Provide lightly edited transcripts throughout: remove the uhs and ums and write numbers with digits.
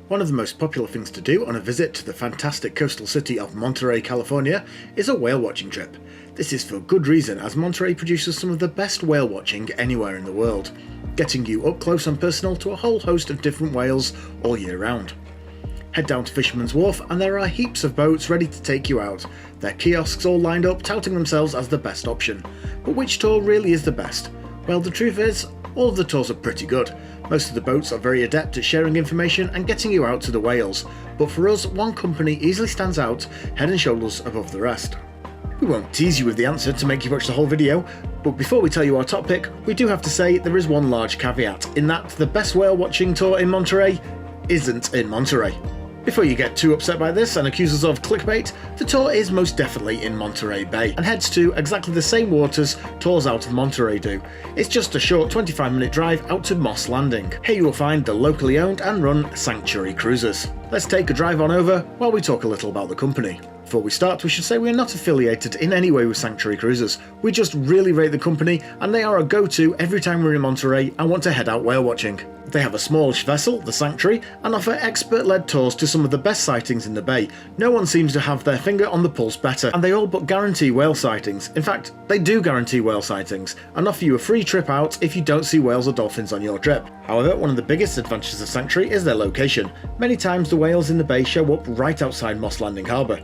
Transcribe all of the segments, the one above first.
One of the most popular things to do on a visit to the fantastic coastal city of Monterey, California is a whale watching trip. This is for good reason, as Monterey produces some of the best whale watching anywhere in the world, getting you up close and personal to a whole host of different whales all year round. Head down to Fisherman's Wharf and there are heaps of boats ready to take you out, their kiosks all lined up touting themselves as the best option. But which tour really is the best? Well, the truth is, all of the tours are pretty good. Most of the boats are very adept at sharing information and getting you out to the whales, but for us, one company easily stands out head and shoulders above the rest. We won't tease you with the answer to make you watch the whole video, but before we tell you our top pick, we do have to say there is one large caveat, in that the best whale watching tour in Monterey isn't in Monterey. Before you get too upset by this and accuse us of clickbait, the tour is most definitely in Monterey Bay and heads to exactly the same waters tours out of Monterey do. It's just a short 25-minute drive out to Moss Landing. Here you will find the locally owned and run Sanctuary Cruises. Let's take a drive on over while we talk a little about the company. Before we start, we should say we are not affiliated in any way with Sanctuary Cruises. We just really rate the company and they are a go-to every time we're in Monterey and want to head out whale watching. They have a smallish vessel, the Sanctuary, and offer expert-led tours to some of the best sightings in the bay. No one seems to have their finger on the pulse better, and they all but guarantee whale sightings. In fact, they do guarantee whale sightings, and offer you a free trip out if you don't see whales or dolphins on your trip. However, one of the biggest advantages of Sanctuary is their location. Many times the whales in the bay show up right outside Moss Landing Harbour.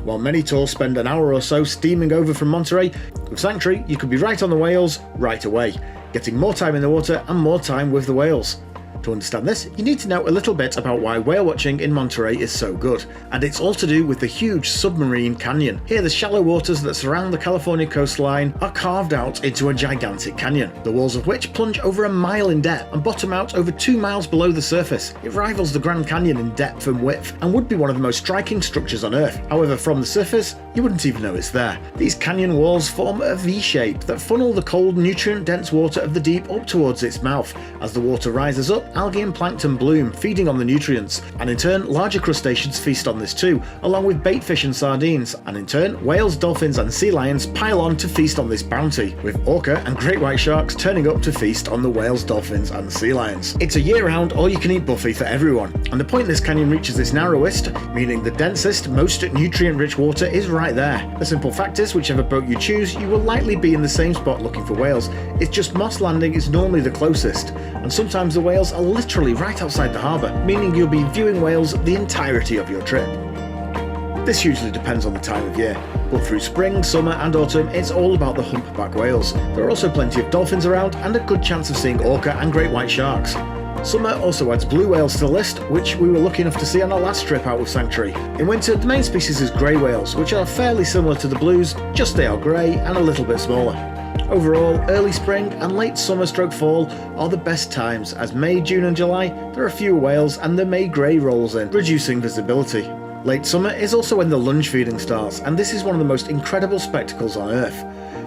While many tours spend an hour or so steaming over from Monterey, with Sanctuary you could be right on the whales right away, getting more time in the water and more time with the whales. To understand this, you need to know a little bit about why whale watching in Monterey is so good, and it's all to do with the huge submarine canyon. Here the shallow waters that surround the California coastline are carved out into a gigantic canyon, the walls of which plunge over a mile in depth and bottom out over 2 miles below the surface. It rivals the Grand Canyon in depth and width, and would be one of the most striking structures on Earth. However, from the surface, you wouldn't even know it's there. These canyon walls form a V-shape that funnel the cold, nutrient-dense water of the deep up towards its mouth. As the water rises up, algae and plankton bloom, feeding on the nutrients, and in turn larger crustaceans feast on this too, along with baitfish and sardines, and in turn whales, dolphins and sea lions pile on to feast on this bounty, with orca and great white sharks turning up to feast on the whales, dolphins and sea lions. It's a year-round all-you-can-eat buffet for everyone, and the point this canyon reaches its narrowest, meaning the densest, most nutrient-rich water, is right there. The simple fact is, whichever boat you choose, you will likely be in the same spot looking for whales. It's just Moss Landing is normally the closest, and sometimes the whales are literally right outside the harbour, meaning you'll be viewing whales the entirety of your trip. This usually depends on the time of year, but through spring, summer and autumn it's all about the humpback whales. There are also plenty of dolphins around and a good chance of seeing orca and great white sharks. Summer also adds blue whales to the list, which we were lucky enough to see on our last trip out with Sanctuary. In winter, the main species is grey whales, which are fairly similar to the blues, just they are grey and a little bit smaller. Overall, early spring and late summer/fall are the best times, as May, June and July there are fewer whales and the May grey rolls in, reducing visibility. Late summer is also when the lunge feeding starts, and this is one of the most incredible spectacles on Earth.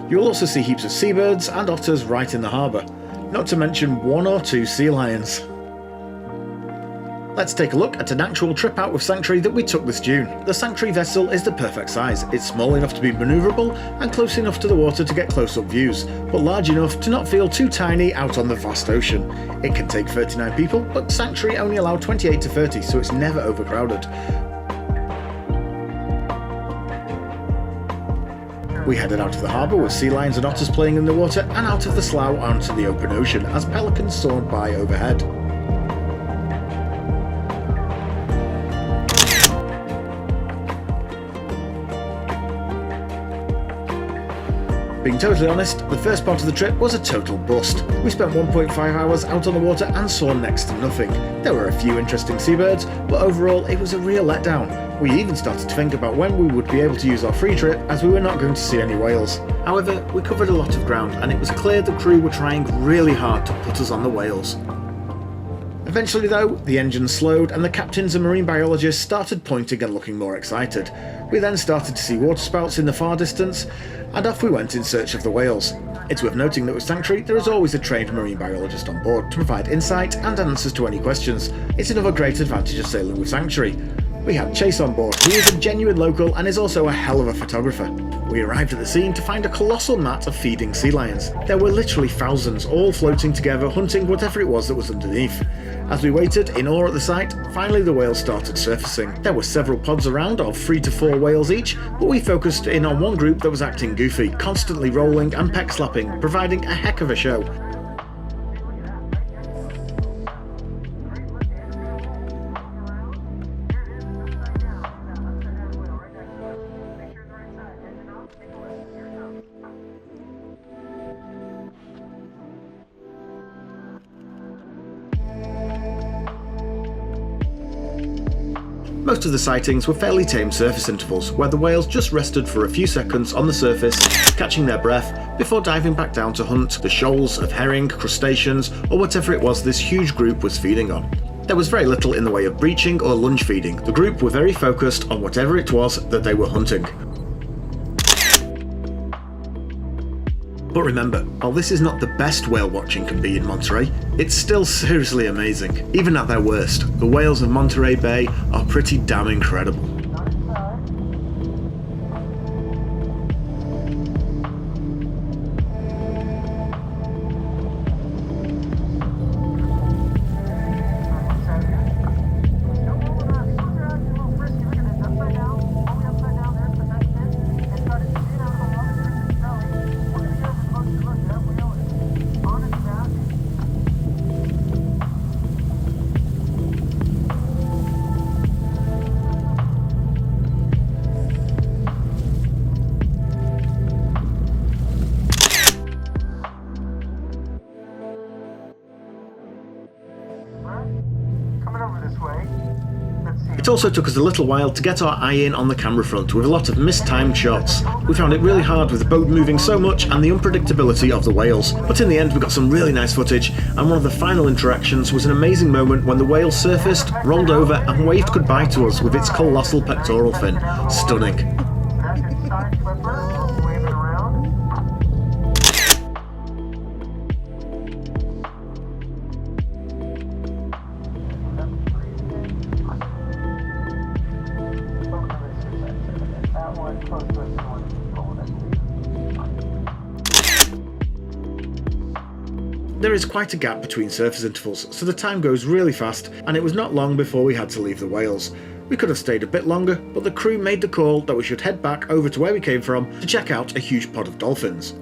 You'll also see heaps of seabirds and otters right in the harbour, not to mention 1 or 2 sea lions. Let's take a look at an actual trip out with Sanctuary that we took this June. The Sanctuary vessel is the perfect size. It's small enough to be manoeuvrable and close enough to the water to get close-up views, but large enough to not feel too tiny out on the vast ocean. It can take 39 people, but Sanctuary only allow 28 to 30, so it's never overcrowded. We headed out of the harbour with sea lions and otters playing in the water, and out of the slough onto the open ocean as pelicans soared by overhead. Being totally honest, the first part of the trip was a total bust. We spent 1.5 hours out on the water and saw next to nothing. There were a few interesting seabirds, but overall it was a real letdown. We even started to think about when we would be able to use our free trip, as we were not going to see any whales. However, we covered a lot of ground and it was clear the crew were trying really hard to put us on the whales. Eventually though, the engine slowed and the captains and marine biologists started pointing and looking more excited. We then started to see waterspouts in the far distance, and off we went in search of the whales. It's worth noting that with Sanctuary there is always a trained marine biologist on board to provide insight and answers to any questions. It's another great advantage of sailing with Sanctuary. We had Chase on board, who is a genuine local and is also a hell of a photographer. We arrived at the scene to find a colossal mat of feeding sea lions. There were literally thousands, all floating together, hunting whatever it was that was underneath. As we waited in awe at the sight, finally the whales started surfacing. There were several pods around of 3 to 4 whales each, but we focused in on one group that was acting goofy, constantly rolling and peck slapping, providing a heck of a show. Most of the sightings were fairly tame surface intervals, where the whales just rested for a few seconds on the surface, catching their breath, before diving back down to hunt the shoals of herring, crustaceans, or whatever it was this huge group was feeding on. There was very little in the way of breaching or lunge feeding. The group were very focused on whatever it was that they were hunting. But remember, while this is not the best whale watching can be in Monterey, it's still seriously amazing. Even at their worst, the whales of Monterey Bay are pretty damn incredible. It also took us a little while to get our eye in on the camera front with a lot of mistimed shots. We found it really hard with the boat moving so much and the unpredictability of the whales, but in the end we got some really nice footage, and one of the final interactions was an amazing moment when the whale surfaced, rolled over and waved goodbye to us with its colossal pectoral fin. Stunning. There is quite a gap between surface intervals, so the time goes really fast, and it was not long before we had to leave the whales. We could have stayed a bit longer, but the crew made the call that we should head back over to where we came from to check out a huge pod of dolphins.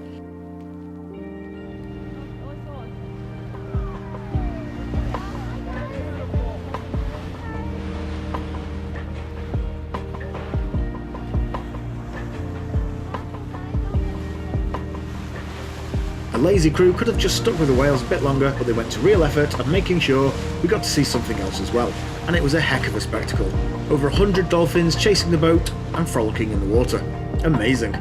A lazy crew could have just stuck with the whales a bit longer, but they went to real effort of making sure we got to see something else as well. And it was a heck of a spectacle. Over 100 dolphins chasing the boat and frolicking in the water. Amazing.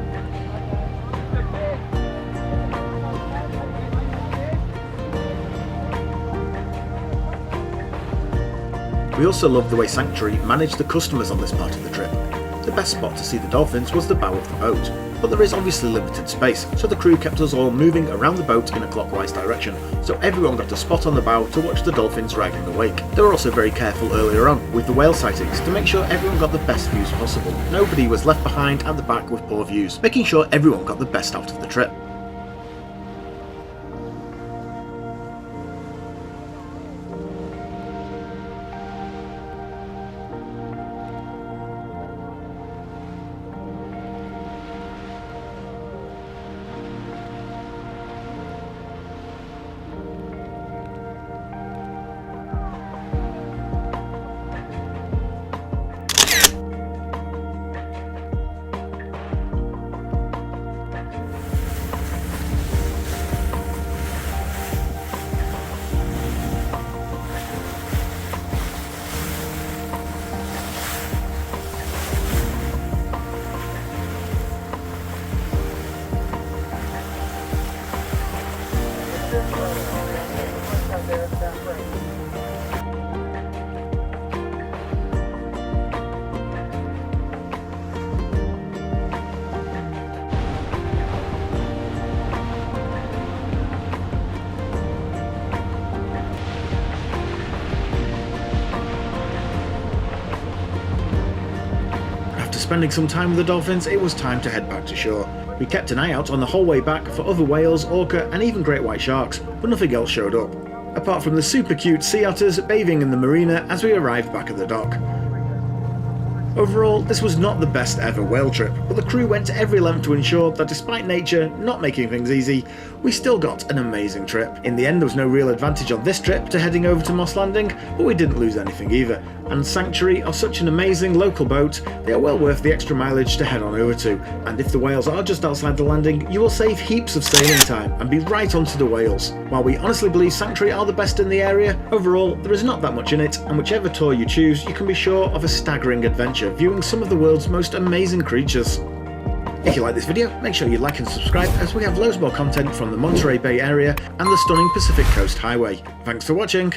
We also loved the way Sanctuary managed the customers on this part of the trip. The best spot to see the dolphins was the bow of the boat, but there is obviously limited space, so the crew kept us all moving around the boat in a clockwise direction, so everyone got a spot on the bow to watch the dolphins riding the wake. They were also very careful earlier on with the whale sightings to make sure everyone got the best views possible. Nobody was left behind at the back with poor views, making sure everyone got the best out of the trip. spending some time with the dolphins, it was time to head back to shore. We kept an eye out on the whole way back for other whales, orca and even great white sharks, but nothing else showed up, apart from the super cute sea otters bathing in the marina as we arrived back at the dock. Overall, this was not the best ever whale trip, but the crew went to every length to ensure that despite nature not making things easy, we still got an amazing trip. In the end, there was no real advantage on this trip to heading over to Moss Landing, but we didn't lose anything either. And Sanctuary are such an amazing local boat, they are well worth the extra mileage to head on over to. And if the whales are just outside the landing, you will save heaps of sailing time and be right onto the whales. While we honestly believe Sanctuary are the best in the area, overall there is not that much in it, and whichever tour you choose, you can be sure of a staggering adventure viewing some of the world's most amazing creatures. If you like this video, make sure you like and subscribe as we have loads more content from the Monterey Bay area and the stunning Pacific Coast Highway. Thanks for watching!